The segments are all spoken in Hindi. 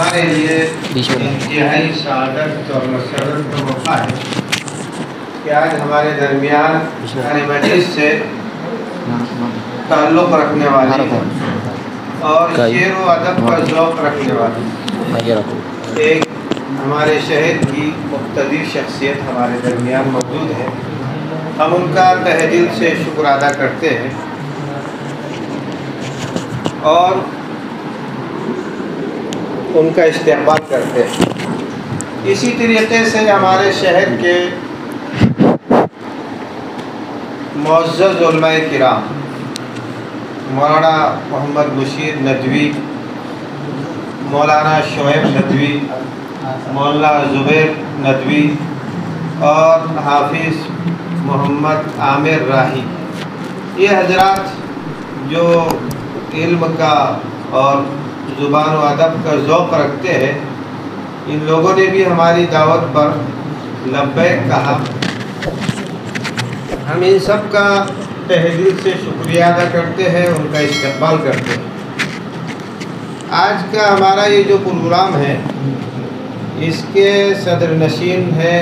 हमारे लिए इंतहाई सादत और मसरत का मौका है कि आज हमारे दरमियान कुरान मजीद से ताल्लुक़ रखने वाली और शेर व अदब का ज़ौक़ रखने वाली एक हमारे शहर की मुक़्तदर शख्सियत हमारे दरमियान मौजूद है। हम उनका तहे दिल से शुक्र अदा करते हैं और उनका इस्तेक़बाल करते हैं। इसी तरीक़े से हमारे शहर के मुअज़्ज़ज़ उलमाए किराम मौलाना मोहम्मद बशीर नदवी, मौलाना शोएब नदवी, मौलाना ज़ुबैर नदवी और हाफिज़ मोहम्मद आमिर राही, ये हजरात जो इल्म का और ज़ुबान व अदब का ज़ौक़ रखते हैं, इन लोगों ने भी हमारी दावत पर लब्बैक कहा। हम इन सब का तहे दिल से शुक्रिया अदा करते हैं, उनका इस्तक़बाल करते हैं। आज का हमारा ये जो प्रोग्राम है इसके सदर नशीन है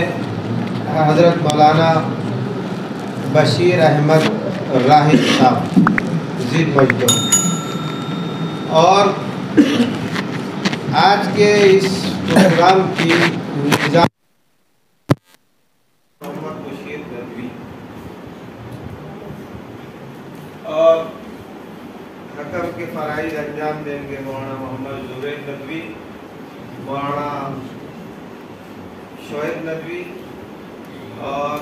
हज़रत मौलाना बशीर अहमद राही साहब ज़िद मजदूर, और आज के इस प्रोग्राम की निज़ाम मोहम्मद बशीर नदवी और हकम के फ़राइज़ अंजाम देंगे मौलाना मोहम्मद ज़ुबैर नदवी, मौलाना शोएब नदवी और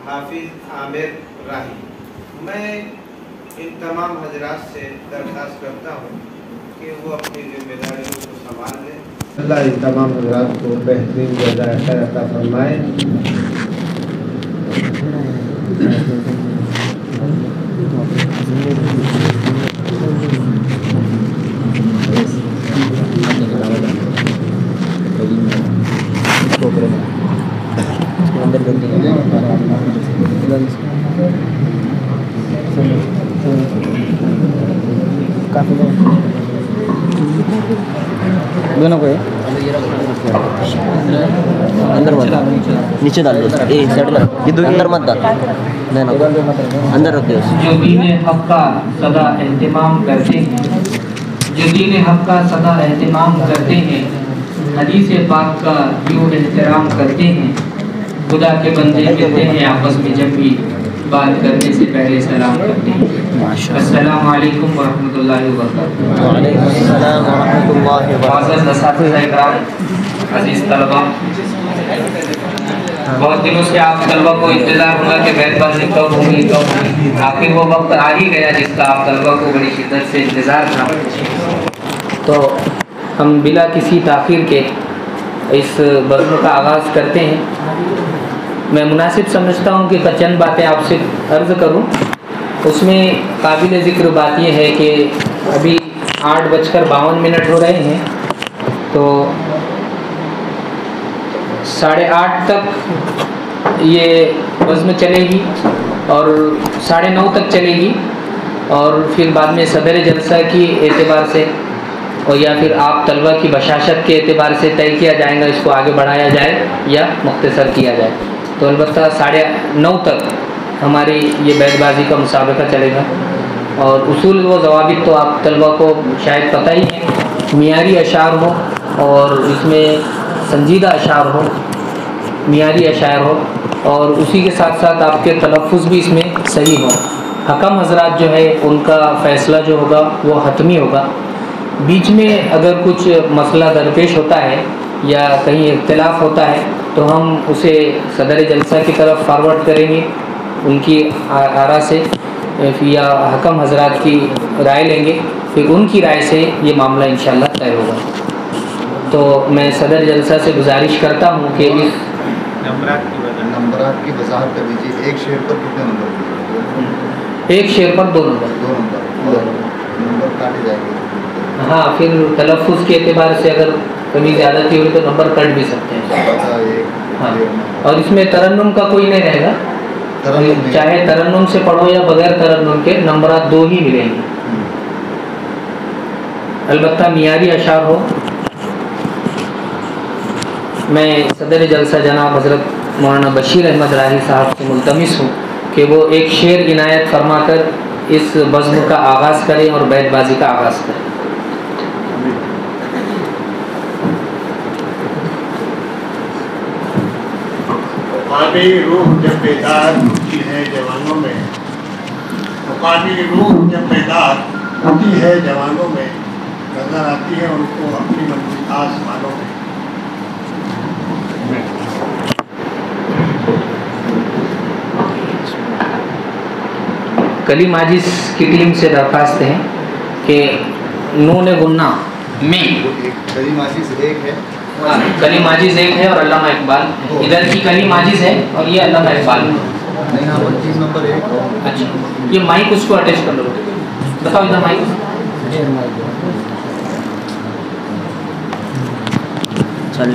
हाफिज़ आमिर राही। मैं इन तमाम हजरात से दरख्वास्त करता हूँ कि वो अपनी जिम्मेदारियों को संभाल लें। अल्लाह इन तमाम हजरात को बेहतरीन जज़ाए अता फरमाए। दोनों को अंदर मत नीचे डाल दो, साइड में ये दो अंदर मत डाल, अंदर रख दो। जो दीन हक़ का सदा एहतिमाम करते हैं, जो दीन हक़ का सदा एहतिमाम करते हैं, हदीस पाक का यूँ एहतराम करते हैं, खुदा के बंदे मिलते हैं आपस में जब भी बात करने से पहले सलाम करते हैं। अस्सलामु अलैकुम व रहमतुल्लाहि व बरकातुहू। वालेकुम अस्सलाम व रहमतुल्लाहि व बरकातुहू। अज़ीज़ तलबा, बहुत दिनों से आप तलबा को इंतज़ार हुआ कि बैतबाज़ी कब होगी कब होगी, आखिर वो वक्त आ ही गया जिसका आप तलबा को बड़ी शिद्दत से इंतज़ार था। तो हम बिला किसी ताख़ीर के इस बज़्म का आगाज़ करते हैं। मैं मुनासिब समझता हूँ कि चंद बातें आपसे अर्ज़ करूँ। उसमें काबिल ज़िक्र बात यह है कि अभी 8:52 हो रहे हैं, तो 8:30 तक ये बज़्म चलेगी और 9:30 तक चलेगी, और फिर बाद में सदर जलसा की एतबार से और या फिर आप तलबा की बशाशत के एतबार से तय किया जाएगा इसको आगे बढ़ाया जाए या मुख्तसर किया जाए। तो अलबत्ता 9:30 तक हमारी ये बैतबाज़ी का मुसाबका चलेगा। और उसूल व ज़वाबित तो आप तलबा को शायद पता ही है, मियारी अशार हो और इसमें संजीदा अशार हो, मियारी अशार हो, और उसी के साथ साथ आपके तलफ़ुज़ भी इसमें सही हो। हकम हज़रात जो है उनका फ़ैसला जो होगा वो हतमी होगा। बीच में अगर कुछ मसला दरपेश होता है या कहीं इख्तिलाफ होता है तो हम उसे सदर जलसा की तरफ फारवर्ड करेंगे, उनकी आरा से या हकम हज़रात की राय लेंगे, फिर उनकी राय से ये मामला इंशाअल्लाह तय होगा। तो मैं सदर जलसा से गुजारिश करता हूँ कि इस नंबरात की वज़ाहत कर दीजिए। एक शेर पर कितने नंबर? एक शेर पर 2 नंबर काटे जाएंगे। हाँ, फिर तलफ़ुज़ के एतबार से अगर कभी ज़्यादती हुई तो नंबर कट भी सकते हैं। हाँ, और इसमें तरन्नुम का कोई नहीं रहेगा, चाहे तरन्नुम से पढ़ो या बगैर तरन्नुम के नंबरात 2 ही मिलेंगे। अलबत्ता मियारी अशार हो मैं सदर जलसा जनाब हज़रत मौलाना बशीर अहमद राही साहब से मुल्तमिस हूँ कि वो एक शेर इनायत फरमाकर इस बज़्म का आगाज़ करें और बैतबाजी का आगाज़ करें। मुकाबी रूह जब बेदार होती है जवानों में, मुकाबी रूह जब बेदार होती है जवानों में, नजर आती है उनको अपनी मंजिल आसमानों में। कली माजिस की टीम से दरख्वास्त है कि नून गुन्ना में कली माजिस एक है, कली माजिज एक है और अल्लामा इकबाल, इधर की कली माजिज है और ये अल्लामा इकबाल है। नहीं हाँ 25 नंबर 1। अच्छा, ये माइक उसको अटैच कर लो, बताओ इधर माइक चालू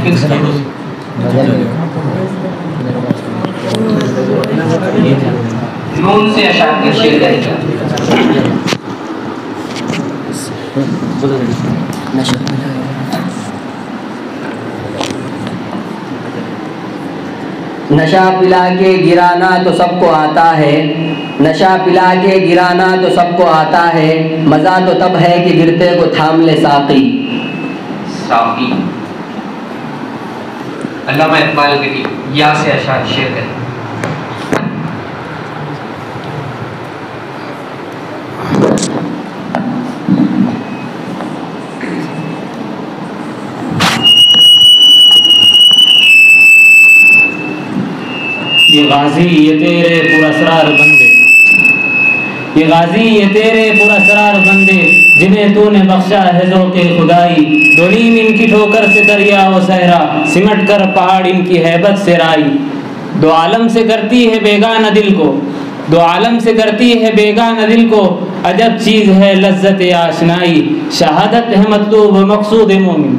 फिक्स कर लो। नून से अशार के शेर करेगा। नशा पिला के गिराना तो सबको आता है, नशा पिला के गिराना तो सबको आता है, मज़ा तो तब है कि गिरते को थाम ले साकी। साकी अल्लामा इकबाल की या से अशार शेर करें। ये गाजी ये तेरे पुरअसरार बंदे, ये गाजी ये तेरे पुरअसरार बंदे, जिन्हें तूने बख्शा है ज़ौक़े खुदाई। दो नीम इनकी ठोकर से दरिया व सहरा, सिमट कर पहाड़ इनकी हैबत से राई। दो आलम से करती है बेगाना दिल को, दो आलम से करती है बेगाना दिल को, अजब चीज़ है लज्जत आशनाई। शहादत है मतलूब व मकसूद मोमिन,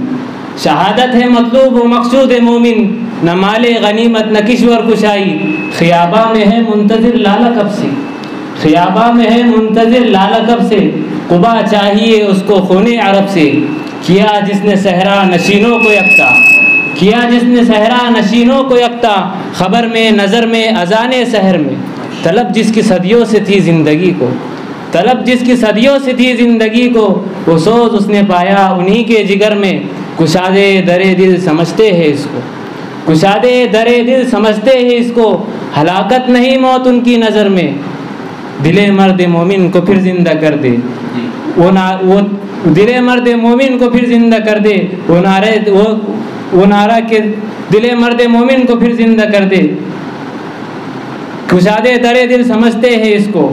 शहादत है मतलूब व मकसूद मोमिन, न माले गनीमत न किश्वर कुशाई। ख़ियाबा में है मुंतज़िर लाला कब से, ख़ियाबा में है मुंतज़िर लाला कब से, कुबा चाहिए उसको खूने अरब से। किया जिसने सहरा नशीनों को यकता, किया जिसने सहरा नशीनों को यकता, ख़बर में नज़र में अज़ाने सहर में। तलब जिसकी सदियों से थी ज़िंदगी को, तलब जिसकी सदियों से थी ज़िंदगी को, वो सोच उसने पाया उन्हीं के जिगर में। कुशादे दरे दिल समझते हैं इसको, कुशादे दरे दिल समझते हैं इसको, हलाकत नहीं मौत उनकी नज़र में। दिले मर्द मोमिन को फिर जिंदा कर दे, वो दिले मर्द मोमिन को फिर जिंदा कर दे, वो नारा के दिले मर्द मोमिन को फिर जिंदा कर दे। कुशादे दरे दिल समझते हैं इसको,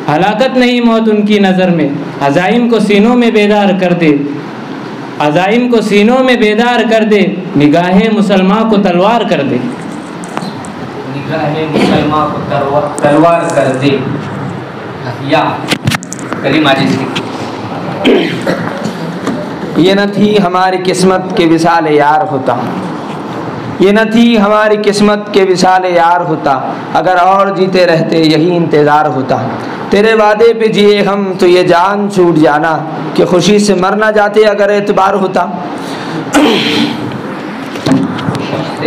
हलाकत नहीं मौत उनकी नज़र में। अज़ाइम को सीनों में बेदार कर दे, अज़ाइम को सीनों में बेदार कर दे, निगाहे मुसलमान को तलवार कर दे, निगाहे मुसलमान को तलवार कर दे। या करीम आजिज़ ये न थी हमारी किस्मत के विसाल यार होता, ये न थी हमारी किस्मत के विसाल यार होता, अगर और जीते रहते यही इंतज़ार होता। तेरे वादे पे जिए हम तो ये जान छूट जाना, कि खुशी से मर ना जाते अगर एतबार होता।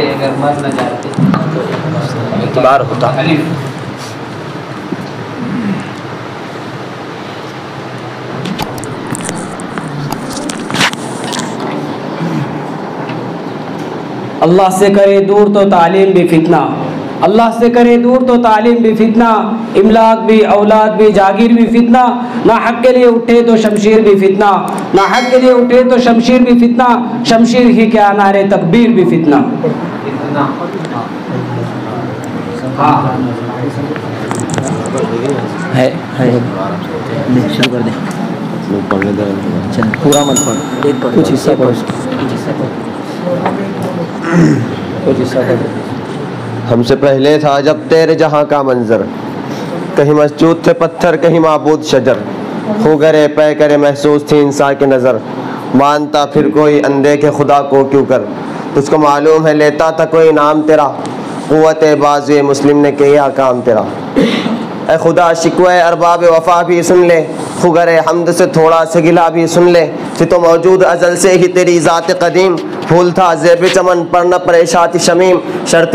अगर मर न जाते एतबार होता। अल्लाह से करे दूर तो तालीम भी फितना, अल्लाह से करे दूर तो तालीम भी फितना, इमलाक भी औलाद भी जागीर भी फितना, ना हक के लिए उठे तो शमशीर भी फितना, ना हक के लिए उठे तो शमशीर भी फितना, शमशीर ही क्या नारे तकबीर भी फितना। है शुरू कर दे, चल पूरा मत पढ़, एक पढ़, कुछ हिस्सा पढ़, कुछ हिस्सा पढ़, कुछ हिस्सा पढ़। हमसे पहले था जब तेरे जहाँ का मंजर, कहीं मस्जूद थे पत्थर कहीं माबूद शजर, हो गरे पै करे महसूस थी इंसान की नज़र, मानता फिर कोई अनदेखे खुदा को क्यों कर, तुझको मालूम है लेता था कोई नाम तेरा, क़ुव्वत बाज़ मुस्लिम ने किया काम तेरा। ए खुदा शिकवे अरबाब वफ़ा भी सुन ले, खुगरे हमद से थोड़ा से गिला भी सुन ले कि तो मौजूद अजल से ही तेरी ज़ात कदीम। फूल था ज़ेब चमन पर न परेशात शमीम। शर्त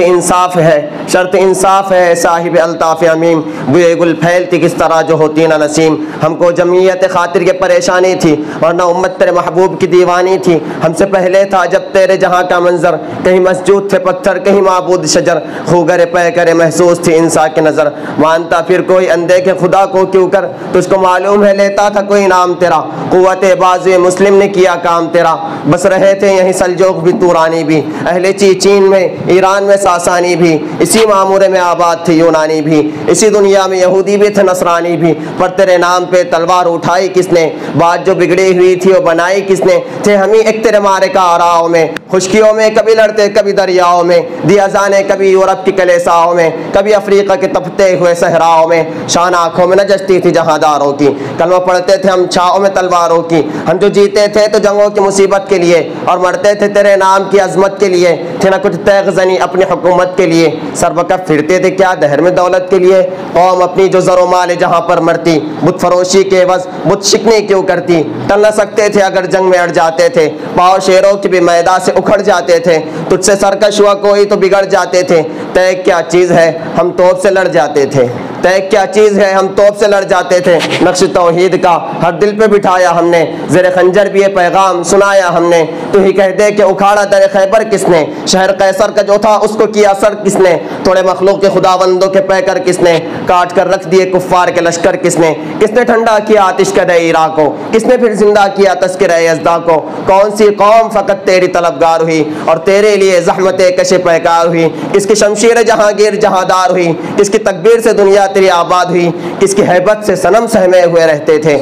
इंसाफ है साहिब अल्ताफ़ अमीम। बुए गुल फैलती किस तरह जो होती ना नसीम। हमको जमीयत खातिर के परेशानी थी वरना उम्मत तेरे महबूब की दीवानी थी। हमसे पहले था जब तेरे जहाँ का मंजर, कहीं मस्जूद थे पत्थर कहीं माबूद शजर। खूगरे पे करे महसूस थी इंसान की नज़र। मानता फिर कोई अनदेखे खुदा को क्यों कर, तुझको मालूम है लेता था कोई नाम तेरा। कुव्वत बाज़ मुस्लिम ने किया काम तेरा। बस रहे थे यहीं सल्जोक भी तुरानी भी, अहले चीन में ईरान में सासानी भी, इसी मामूरे में आबाद थे यूनानी भी, इसी दुनिया में यहूदी भी थे नसरानी भी। पर तेरे नाम पे तलवार उठाई किसने, बात जो बिगड़ी हुई थी वो बनाई किसने। थे हम ही एक तेरे मारे का आराओं में, खुशकियों में कभी लड़ते कभी दरियाओं में। दिया जाने कभी यूरोप की कलेसाओं में, कभी अफ्रीका के तपते हुए सहराओं में। शान आँखों में न जचती थी जहादारों की, कलमा पढ़ते थे हम छाओं में तलवारों की। हम जो जीते थे तो जंगों की मुसीबत के लिए और मरते थे तेरे नाम की अजमत के लिए। थे ना कुछ तैगजनी अपनी हुकूमत के लिए, सरबकफ फिरते थे क्या दहर में दौलत के लिए। कौम अपनी जो ज़रो माल जहाँ पर मरती, बुत फरोशी के एवज़ बुत शिकनी क्यों करती। टल न सकते थे अगर जंग में अड़ जाते थे, पाँव शेरों के भी मैदान से उखड़ जाते थे। तुझसे सरकश हुआ कोई तो बिगड़ जाते थे। तय क्या चीज़ है हम तोप से लड़ जाते थे, तय क्या चीज़ है हम तोप से लड़ जाते थे। नक्श तौहीद का हर दिल पे बिठाया हमने, ज़ेरे खंजर भी ये पैगाम सुनाया हमने। तू ही कह दे कि उखाड़ा दर खैबर किसने, शहर कैसर का जो था उसको किया सर किसने। थोड़े मखलूक के खुदाबंदों के पैकर किसने, काट कर रख दिए कुफ्फार के लश्कर किसने। किसने ठंडा किया आतिश कदे इराक को, किसने फिर जिंदा किया तस्किर यज़दा को। कौन सी कौम फ़कत तेरी तलबगार हुई और तेरे लिए ज़हमत कशे पैकार हुई। किसकी शमशीर जहांगीर जहादार हुई, किसकी तकबीर से दुनिया तेरी आबाद हुई। किसकी हैबत से सनम सहमे हुए रहते थे,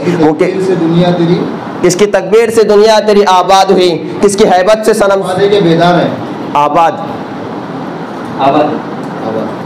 किसकी तकबीर से दुनिया तेरी आबाद हुई। किसकी हैबत से सनम आबाद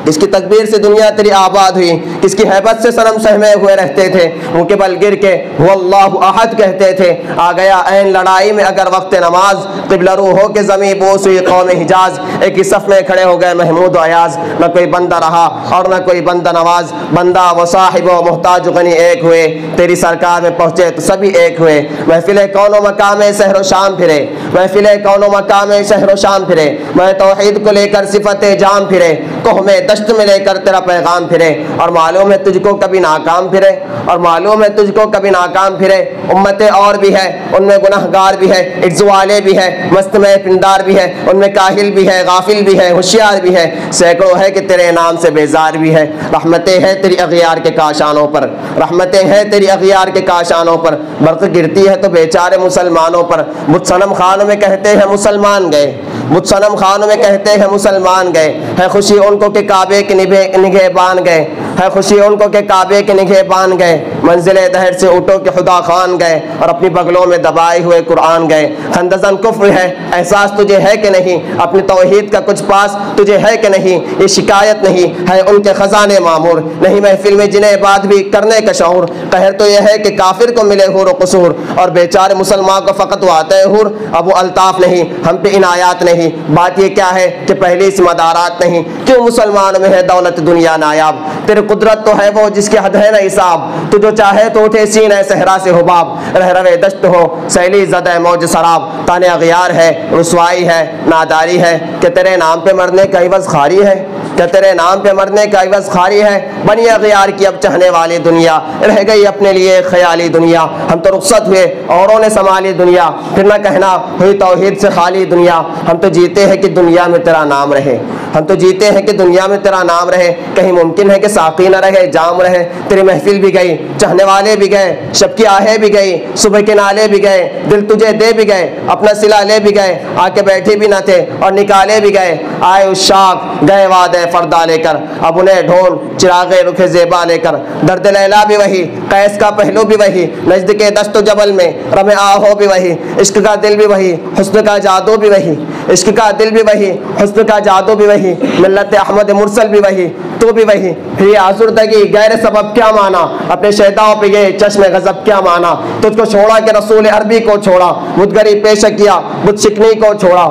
किसकी तकबीर से दुनिया तेरी आबाद हुई। किसकी हैबत से सनम सहमे हुए रहते थे, उनके बल गिर के हुवल्लाहु अहद कहते थे। आ गया ऐन लड़ाई में अगर वक्त नमाज, क़िबला रू हो के ज़मीं बोस हुई कौम हिजाज। एक ही सफ़ में खड़े हो गए महमूद अयाज, न कोई बंदा रहा और न कोई बंदा नवाज। बंदा व साहिब व मोहताज गनी एक हुए, तेरी सरकार में पहुँचे तो सभी एक हुए। महफिल कौनो मकाम शहर शाम फिरे, महफिल कौनो मकाम शहर शाम फिरे। मैं तौहीद को लेकर सिफत जाम फिरे, कोह में दश्त में लेकर तेरा पैगाम फिरे। और मालूम है तुझको कभी नाकाम फिरे, और मालूम है तुझको कभी नाकाम फिरे। उम्मतें और भी है उनमें गुनहगार भी है, इज्ज़ वाले भी है, मस्त में पिंदार भी है, उनमें काहिल भी है, गाफिल भी है, होशियार भी है। सैकड़ों है कि तेरे नाम से बेजार भी है। रहमतें हैं तेरी अगियार के काशानों पर, रहमतें हैं तेरी अगियार के काशानों पर। बर्क़ गिरती है तो बेचारे मुसलमानों पर। मुझ सनम खानों में कहते हैं मुसलमान गए, मुझ सनम खानों में कहते हैं मुसलमान गए। है खुशी उनको के काबे के निगाह बान गए, है खुशी उनको के काबे के निगाह बान गए। मंजिले दहर से उठो के खुदा खान गए और अपनी बगलों में दबाए हुए कुरान गए। खंदजन कुफ्र है एहसास तुझे है कि नहीं, अपनी तौहीद का कुछ पास तुझे है कि नहीं। ये शिकायत नहीं है उनके खजाने मामूर, नहीं महफिल में जिन्हें बात भी करने का शऊर। कहर तो यह है कि काफिर को मिले हुर कसूर और बेचारे मुसलमान को फ़कत वो आते हुर। अब वो अल्ताफ नहीं हम पे इनायात नहीं, बात ये क्या है कि पहले से मदारात नहीं। क्यों मुसलमान में है दौलत दुनिया नायाब, तेरी कुदरत तो है वो जिसके हद है न हिसाब। तू जो चाहे तो उठे सीने सहरा से हुबाब, रह रवे दश्त हो सैली ज़द मौज शराब। ताने अगियार है रुसवाई है नादारी है, कि तेरे नाम पे मरने का इवज़ खारी है, कि तेरे नाम पे मरने का इवज़ खारी है। बनी अगियार की अब चाहने वाली दुनिया, रह गई अपने लिए ख्याली दुनिया। हम तो रुखसत हुए औरों ने संभाली दुनिया, फिर न कहना हुई तौहीद से खाली दुनिया। हम तो जीते हैं कि दुनिया में तेरा नाम रहे, हम तो जीते हैं कि दुनिया में तेरा नाम रहे। कहीं मुमकिन है कि साक़ी न रहे जाम रहे। तेरी महफिल भी गई, चाहने वाले भी गए, शब की आहें भी गई, सुबह के नाले भी गए, दिल तुझे दे भी गए, अपना सिला ले भी गए, आके बैठे भी न थे और निकाले भी गए। आए उस शाख गए वादे फरदा लेकर, अब उन्हें ढोल चिरागे रुखे ज़ेबा लेकर। दर्द लैला भी वही, कैस का पहलू भी वही, नज़द के दस्तो जबल में रमे आहो भी वही। इश्क का दिल भी वही, हुस्न का जादू भी वही, इश्क का दिल भी वही, हुस्न का जादू भी वही। मिल्लत अहमद मुरसल भी वही, तू भी वही। फिर ये आज़ुर्दगी गैर सबब क्या माना, अपने शैताओं पे ये चश्मे गज़ब क्या माना। तुझको छोड़ा कि रसूल अरबी को छोड़ा, मुदगरी पेश किया बुत शिकनी को छोड़ा।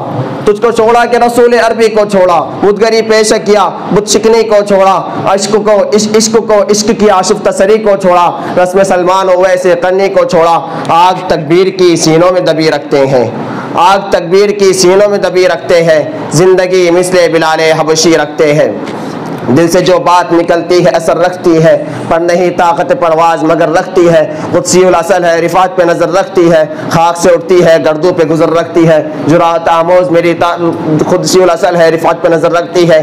तुझको छोड़ा कि रसूल अरबी को छोड़ा, मुदगरी पेश किया बुत शिकनी को छोड़ा, इश्क की आशिफ तसरी को छोड़ा, रस्म सलमान वैसे करनी को छोड़ा। आग तकबीर की सीनों में दबी रखते हैं, आग तकबीर की सीनों में दबी रखते हैं, जिंदगी मिसले बिलाले हबशी रखते हैं। दिल से जो बात निकलती है असर रखती है, पर नहीं ताकत परवाज मगर रखती है। कुदसीउल असल है रिफात पे नज़र रखती है, खाक से उठती है गर्दों पे गुजर रखती है। जुरात आमोज मेरी कुदसीउल असल है रिफात पे नज़र रखती है,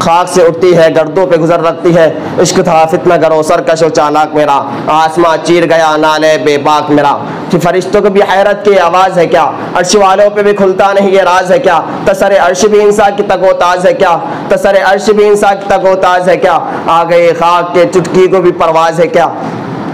खाक से उठती है गर्दों पे गुजर रखती है। इश्क था फितना गरो सरकश और चालाक मेरा, आसमां चीर गया नाले बेबाक मेरा। कि फरिश्तों को भी हैरत की आवाज़ है क्या, अर्श वालों पे भी खुलता नहीं ये राज है क्या। तसरे अर्श भी इंसान की तगोताज है क्या, तसरे अर्श भी इंसान की तगोताज है क्या। आ गई खाक के चुटकी को भी परवाज है क्या,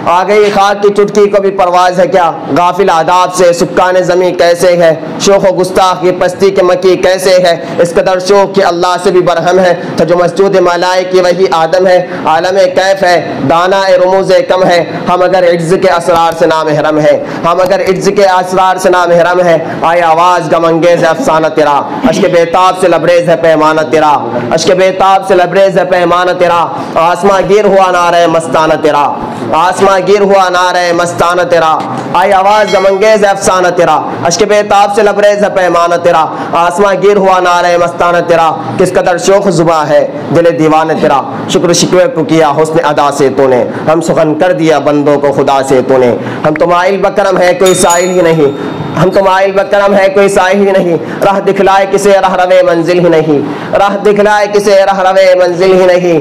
आ गई खाक की चुटकी को भी परवाज है क्या। गाफिल आदाब से सुक्कान ज़मी कैसे है, शोख व गुस्ताख की पस्ती के मकी कैसे है। इस कदर शोख कि अल्लाह से भी बरहम है, तो जो मस्जूद मलाए की वही आदम है। आलम कैफ है दाना रमूज़ कम है, हम अगर इज्ज़ के असरार से नामहरम है, हम अगर इज्ज़ के असरार से नामहरम है। आए आवाज़ गमंगेज़ अफसाना तेरा, अश्क बेताब से लबरेज़ है पैमाना तेरा, अश्क बेताब से लबरेज़ है पैमाना तेरा। आसमां गिर हुआ नारे मस्ताना तेरा, आसमां गिर हुआ नारे मस्ताना तेरा। आई आवाज़ गमंगेज़ अफसाना तेरा, अश्क बेताब से लबरेज़ है पैमाना तेरा। आसमां गिर हुआ नारे मस्ताना तेरा, किस कदर शोख जुबा है दिल दीवाना तेरा। शुक्र शिकवे को किया हुस्न अदा से तूने, हम सुखन कर दिया बंदों को खुदा से तूने। हम तो माइल बकरम है कोई साइल ही नहीं, हम तो माइल बकरम है कोई साइल ही नहीं। राह दिखलाए किसे राह रवे मंजिल ही नहीं, राह दिखलाए किसे राह रवे मंजिल ही नहीं।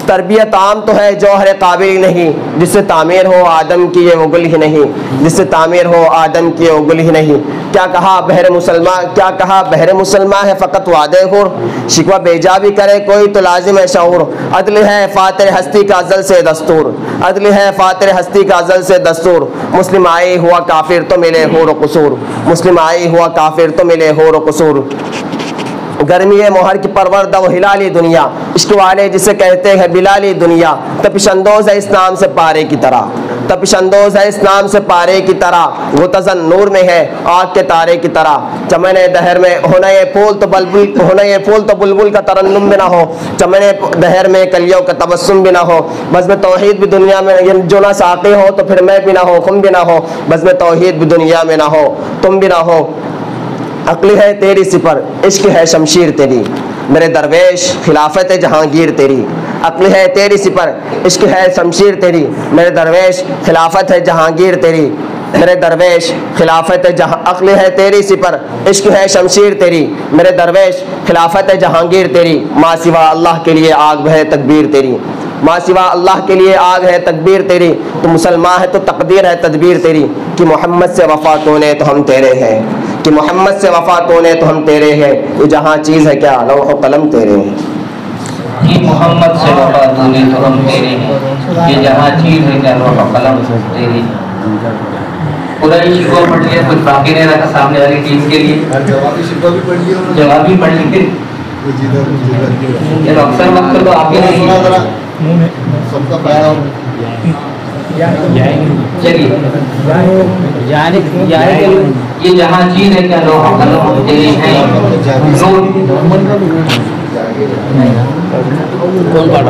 तरबियत आम तो है जौहर काबिल ही नहीं, जिससे तामीर हो आदम की ये उगल ही नहीं, जिससे तामीर हो आदम की ये उगल ही नहीं। क्या कहा बहर मुसलमान, क्या कहा बहर मुसलमान है फ़कत वादे हुर, शिकवा बेजा भी करे कोई तो लाजिम है शऊर। अदल है फातिर हस्ती का अज़ल से दस्तूर, अदल है फातिर हस्ती का अज़ल से दस्तूर। मुस्लिम आए हुआ काफिर तो मिले हुर कसूर, मुस्लिम आए हुआ काफिर तो मिले हुर कसूर। गर्मी मोहर की परवरदा वो हिलाली दुनिया, इश्क वाले जिसे कहते हैं बिलाली दुनिया। तपिशंदोज है इस नाम से पारे की तरह, तपिशंदोज है इस नाम से पारे की तरह। वो तजन नूर में है आग के तारे की तरह। चमने दहर में होना ये फूल तो बलबुल, होना ये फूल तो बुलबुल का तरन्नुम भी ना हो, चमने दहर में कलियों का तबस्सुम भी ना हो। बज़्म तौहीद भी दुनिया में जो ना साक़ी हो तो फिर मैं भी ना हो, खुम भी ना हो। बज़्म तौहीद भी दुनिया में ना हो, तुम भी ना हो। अक्ल है तेरी सिपर, इश्क है शमशीर तेरी, मेरे दरवेश खिलाफत जहांगीर तेरी। अक्ल है तेरी सिपर, इश्क है शमशीर तेरी, मेरे दरवेश खिलाफत है जहांगीर तेरी। मेरे दरवेश खिलाफत जहाँ, अक्ल है तेरी सिपर, इश्क है शमशीर तेरी, मेरे दरवेश खिलाफत जहांगीर तेरी। माँ सिवा अल्लाह के लिए आग है तकबीर तेरी, माँ सिवा अल्लाह के लिए आग है तकबीर तेरी। तो मुसलमान है तो तकदीर है तदबीर तेरी, कि मोहम्मद से वफा तूने तो हम तेरे हैं, कि मोहम्मद से वफा तूने तो हम तेरे हैं। ये जहाँ चीज़ है क्या लौह कलम तेरे हैं, कि मोहम्मद से वफा तूने तो हम तेरे हैं। ये जहाँ चीज़ है क्या लौह कलम तेरे। पूरा ही शिकवा पढ़ लिया, कुछ बाकी नहीं रखा सामने वाली टीम के लिए। जवाबी शिकवा भी पढ़ लिया, जवाब भी पढ़ लिए। अक्सर वक्त तो आपके नहीं सबका फायदा। चलिए ये जहाँ चीज है क्या लोहा कलम तेरी है। कौन पढ़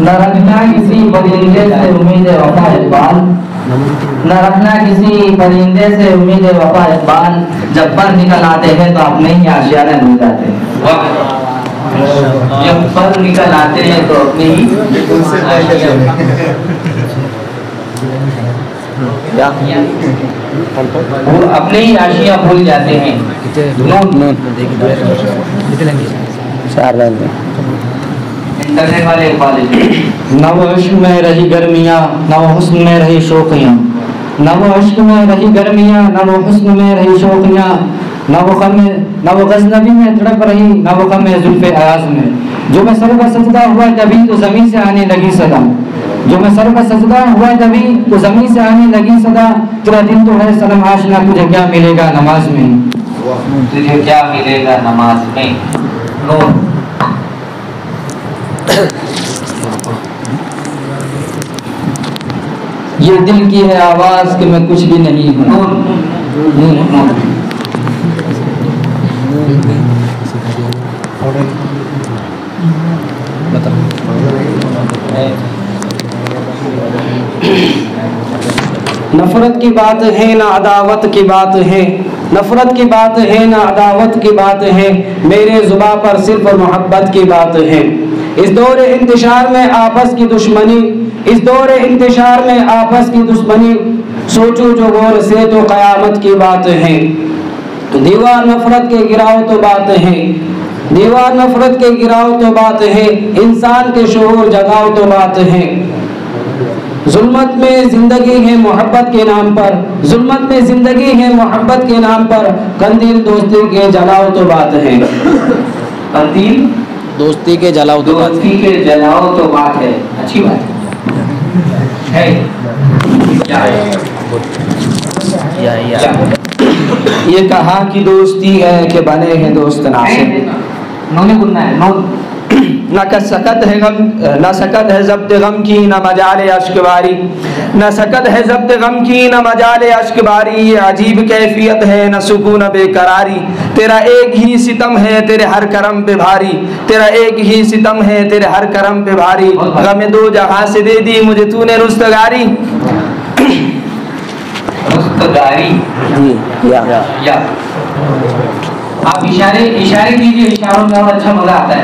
न रखना किसी परिंदे से उम्मीद वफा इकबाल, न रखना किसी परिंदे से उम्मीद वफा इकबाल। जब पर निकल आते हैं तो अपने ही आशियाने भूल जाते हैं। जब पर निकल आते हैं तो अपने ही वो अपने ही आशिया भूल जाते हैं। इंटरनेट वाले न वो इश्क में रही गर्मियाँ, न वो हुस्न में रही शौकियाँ, न वो इश्क में रही गर्मियाँ, न वो हुस्न में रही शौकियाँ। न वो गज़नबी में तड़प रही, न वो गम जुल्फ़े अयाज़ में। जो मैं सर का सजदा हुआ तभी तो ज़मीन से आने लगी सदा, जो मैं सर का सजदा हुआ तभी तो ज़मीन से आने लगी सदा। तेरा दिल तो है सनम आशना, तुझे क्या मिलेगा नमाज में, तुझे क्या मिलेगा नमाज में। ये दिल की है आवाज़ कि मैं कुछ भी नहीं हूँ। नफरत की बात है ना अदावत की बात है, नफरत की बात है ना अदावत की बात है, मेरे जुबां पर सिर्फ मोहब्बत की बात है। इस दौर इंतशार में आपस की दुश्मनी, इस दौर इंतशार में आपस की दुश्मनी, सोचो जो गौर से तो क़यामत की बात है। दीवार नफरत के गिराओ तो बात है, दीवार नफरत के गिराओ तो बात है, इंसान के शोर जगाओ तो बात है। जुल्मत में जिंदगी है मोहब्बत के नाम पर, जुल्मत में जिंदगी है मोहब्बत के नाम पर, कंदील दोस्ती के जलाओ तो बात है। कंदील दोस्ती के जलाओ तो बात दोस्ती के जलाओ तो बात है। अच्छी बात है। ये कहा कि दोस्ती है कि बने हैं दोस्त नासे, नौने गुन्ना है नौन न सकत है गम, न सकत है ज़ब्त गम की न मजाल अश्कबारी, न सकत है ज़ब्त गम की न मजाल अश्कबारी, ये अजीब कैफियत है न सुकून बेकरारी, तेरा एक ही सितम है तेरे हर करम पे भारी, तेरा एक ही सितम है तेरे हर करम पे भारी, गम दो जहां से दे दी मुझे तूने रुस्तगारी। रुस्तगारी या आप इशारे कीजिए, इशारों में और अच्छा मजा आता है।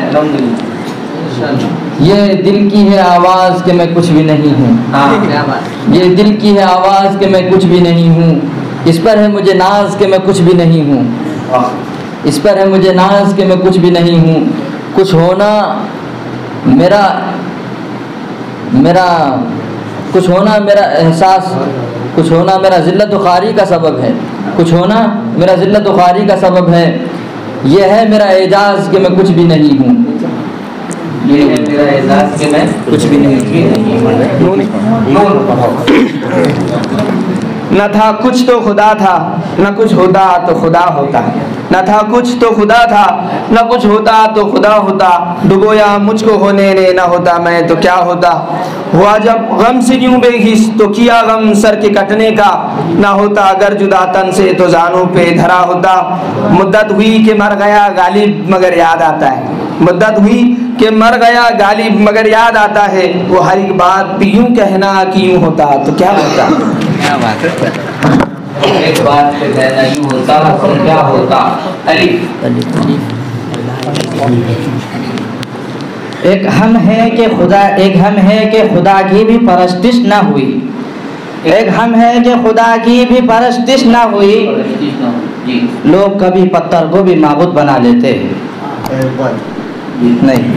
ये दिल की है आवाज़ कि मैं कुछ भी नहीं हूँ। ये दिल की है आवाज़ कि मैं कुछ भी नहीं हूँ, इस पर है मुझे नाज कि मैं कुछ भी नहीं हूँ, इस पर है मुझे नाज कि मैं कुछ भी नहीं हूँ। कुछ होना मेरा मेरा कुछ होना मेरा एहसास, कुछ होना मेरा ज़िल्लत ख़ारी का सबब है, कुछ होना मेरा ज़िल्लत ख़ारी का सबब है, ये है मेरा एजाज़ कि मैं कुछ भी नहीं हूँ, ये है मेरा एजाज़ कि मैं कुछ भी नहीं न था कुछ तो खुदा था, न कुछ होता तो खुदा होता, न था कुछ तो खुदा था, न कुछ होता तो खुदा होता, डुबोया मुझको होने ने न होता मैं तो क्या होता। हुआ जब गम से यूं बेहिस तो किया गम सर के कटने का, ना होता अगर जुदा तन से तो जानों पे धरा होता। मुद्दत हुई कि मर गया गालिब मगर याद आता है, मुद्दत हुई कि मर गया गालिब मगर याद आता है, वो हर एक बात भी यूं कहना कि यूं होता तो क्या होता। क्या बात है। एक बात पे कहना यूं होता तो क्या होता। अलिफ एक हम है कि खुदा, एक हम है कि खुदा की भी परस्तिश ना हुई, एक हम है कि खुदा की भी परस्तिश ना हुई, लोग कभी पत्थर को भी माबूद बना लेते हैं। नहीं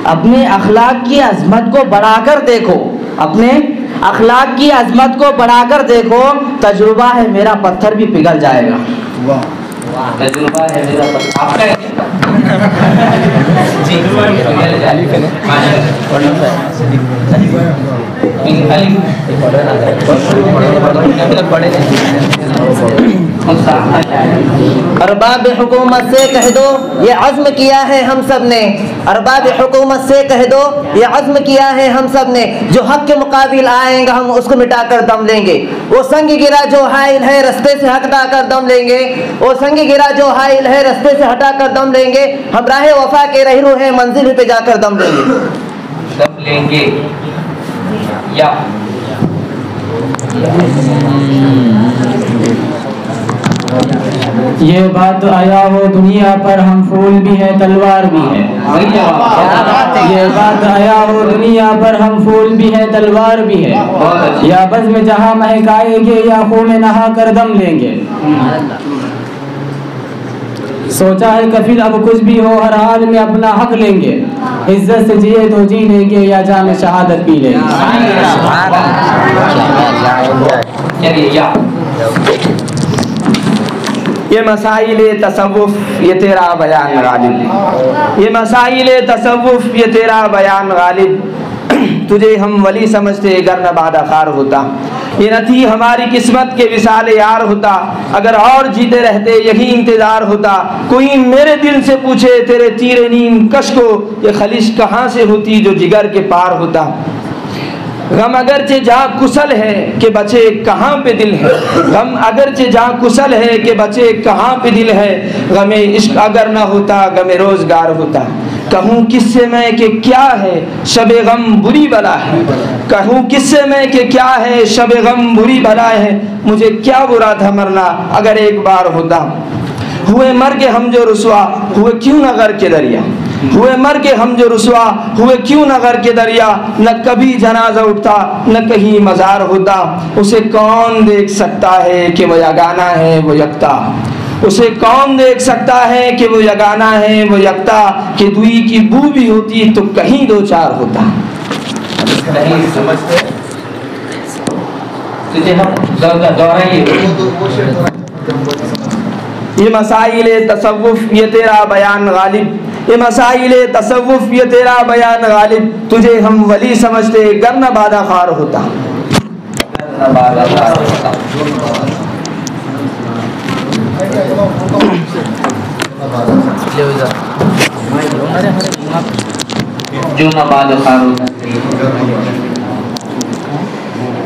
अपने अखलाक की अजमत को बढ़ाकर देखो, अपने अखलाक की अजमत को बढ़ाकर देखो, तजुर्बा है मेरा पत्थर भी पिघल जाएगा। तजुर्बा है मेरा पत्थर आपका है अरबाब हुकूमत से कह दो ये अज़्म किया है हम सब ने, अरबाब हुकूमत से कह दो ये अज़्म किया है हम सब ने, जो हक के मुकाबिल आएंगे हम उसको मिटाकर दम लेंगे। वो संग गिरा जो हाइल है रस्ते से हटा कर दम लेंगे, वो संग गिरा जो हाइल है रस्ते से हटा कर दम लेंगे, हम राह वफा के रहरू हैं मंजिल पे जाकर दम लेंगे। या ये बात आया हो दुनिया पर हम फूल भी है तलवार भी है, ये बात आया हो दुनिया पर हम फूल भी है तलवार भी है, या बज़्म जहां महकाएंगे या खून में नहा कर दम लेंगे। सोचा है कफिल अब कुछ भी हो हर हाल में अपना हक लेंगे, इज्जत से जिए तो जी लेंगे या जाम शहादत पी लेंगे। ये मसाइल तसव्वुफ ये तेरा बयान गालिब, ये मसाइल तसव्वुफ ये तेरा बयान गालिब, तुझे हम वली समझते गर न बादा खार होता, ये न थी हमारी किस्मत के विसाल यार होता, अगर और जीते रहते यही इंतज़ार होता। कोई मेरे दिल से पूछे तेरे तीरे नीम कश को, ये खलिश कहाँ से होती जो जिगर के पार होता। गम अगरचे जहाँ कुशल है कि बचे कहाँ पे दिल है, गम अगरचे जहाँ कुशल है कि बचे कहाँ पे दिल है। गमे इश्क अगर ना होता गमे रोज़गार होता। कहूँ किससे मैं कि क्या है शबे गम बुरी बला है, कहूँ किससे मैं कि क्या है शबे गम बुरी बला है। मुझे क्या बुरा था मरना अगर एक बार होता। हुए मर के हम जो रुसवा हुए क्यों न गर के दरिया, हुए मर के हम जो रुसवा हुए क्यों न गर के दरिया। न कभी जनाजा उठता न कहीं मज़ार होता। उसे कौन देख सकता है कि वो यगाना है वो यकता, उसे कौन देख सकता है कि वो यगाना है वो यकता। कि दुई की बू भी होती तो कहीं दो चार होता। ये मसाइल तसव्वुफ ये तेरा बयान गालिब, ये मसाइल तसव्वुफ ये तेरा बयान गालिब। तुझे हम वली समझते गर न बादा खार होता।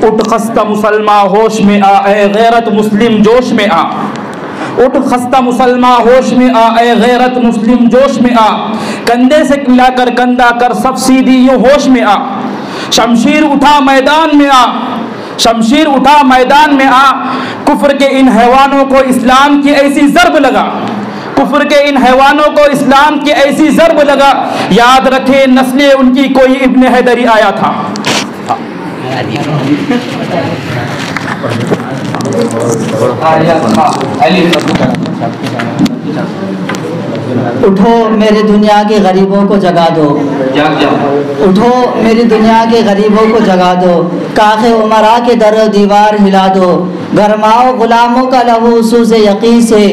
उठ खस्ता मुसलमा होश में आ, ए गैरत मुस्लिम जोश में आ। उठ खस्ता मुसलमा होश में आ, ए गैरत मुस्लिम जोश में आ। कंधे से मिलाकर कंधा कर सब सीधी यूं होश में आ। शमशीर उठा मैदान में आ, शमशीर उठा मैदान में आ। कुफ्र के इन हैवानों को इस्लाम की ऐसी ज़र्ब लगा, कुफ्र के इन हैवानों को इस्लाम की ऐसी ज़र्ब लगा। याद रखे नस्ले उनकी कोई इब्न हैदरी आया था। उठो मेरी दुनिया के गरीबों को जगा दो, उठो मेरी दुनिया के गरीबों को जगा दो। काखे उमरा के दर दीवार हिला दो। गरमाओ गुलामों का लहू सूज़े यकी से,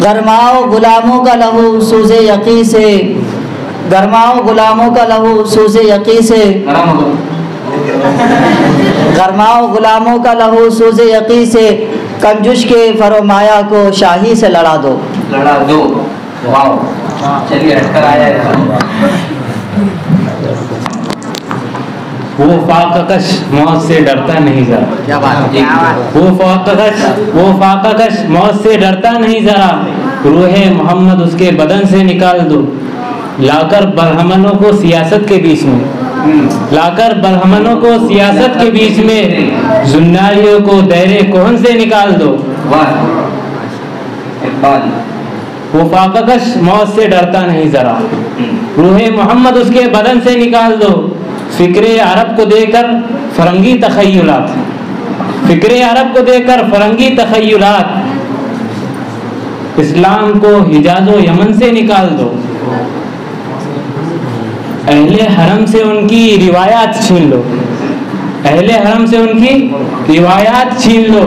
गरमाओ गुलामों का लहू सूज़े यकी से, गरमाओ गुलामों का लहू सूज़े यकी से, गरमाओ गुलामों का लहू सूज़े यकी से। कंजुश के फरमाया को शाही से लड़ा दो, लड़ा दो। चलिए हटकर आया है। वो फाककश मौत से डरता नहीं जरा, क्या बात है। वो फाककश मौत से डरता नहीं जरा। रूहे मोहम्मद उसके बदन से निकाल दो, लाकर बरहमनों को सियासत के बीच में, लाकर बरहमनों को सियासत के बीच में। जुन्नारियों को दायरे कोहन से निकाल दो। वो फाककश मौत से डरता नहीं जरा। रूहे मोहम्मद उसके बदन से निकाल दो। फिक्रे अरब को देकर फरंगी तखय्युलात, फिक्रे अरब को देकर फरंगी तखय्युलात। इस्लाम को हिजाज़ो यमन से निकाल दो। अहले हरम से उनकी रिवायात छीन लो, अहले हरम से उनकी रिवायात छीन लो,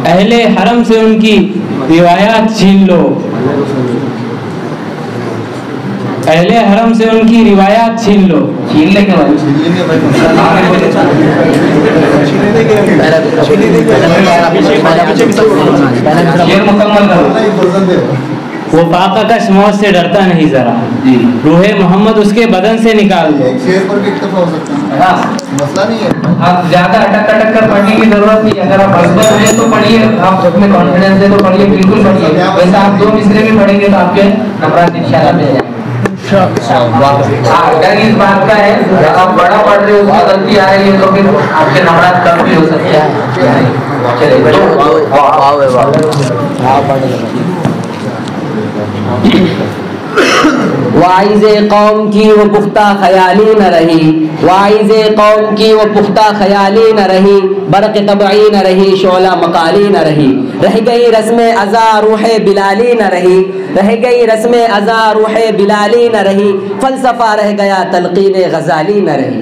अहले हरम से उनकी रिवायात छीन लो, अहले हरम से उनकी रिवायात छीन लो। छीन लेंगे वो फाककश मौत से डरता नहीं जरा। रूहे मोहम्मद उसके बदन से निकाल दो। मसला नहीं है। आप ज्यादा अटक अटक कर पढ़ने की जरूरत नहीं। अगर आप बस है तो पढ़िए, आप उसमें कॉन्फिडेंस है तो पढ़िए, बिल्कुल पढ़िए। वैसे आप 2 मिसरे भी पढ़ेंगे तो आपके नंबर इंशाल्लाह मिल जाएंगे। अगर इस बात का है जब आप बड़ा पढ़ रहे हो उसमें गलती आ रही है तो फिर आपके नंबर कम भी हो सकते हैं। वाइज़े कौम की वो पुख्ता ख्याली न रही, वाइज़े कौम की वो पुख्ता ख्याली न रही। बरक़ तबई न रही, शोला मकाली न रही। रह गई रस्म अज़ा रूहे बिलाली न रही, रह गई रस्म अज़ा रूहे बिलाली न रही। फ़लसफ़ा रह गया तलक़ीन गज़ाली न रही।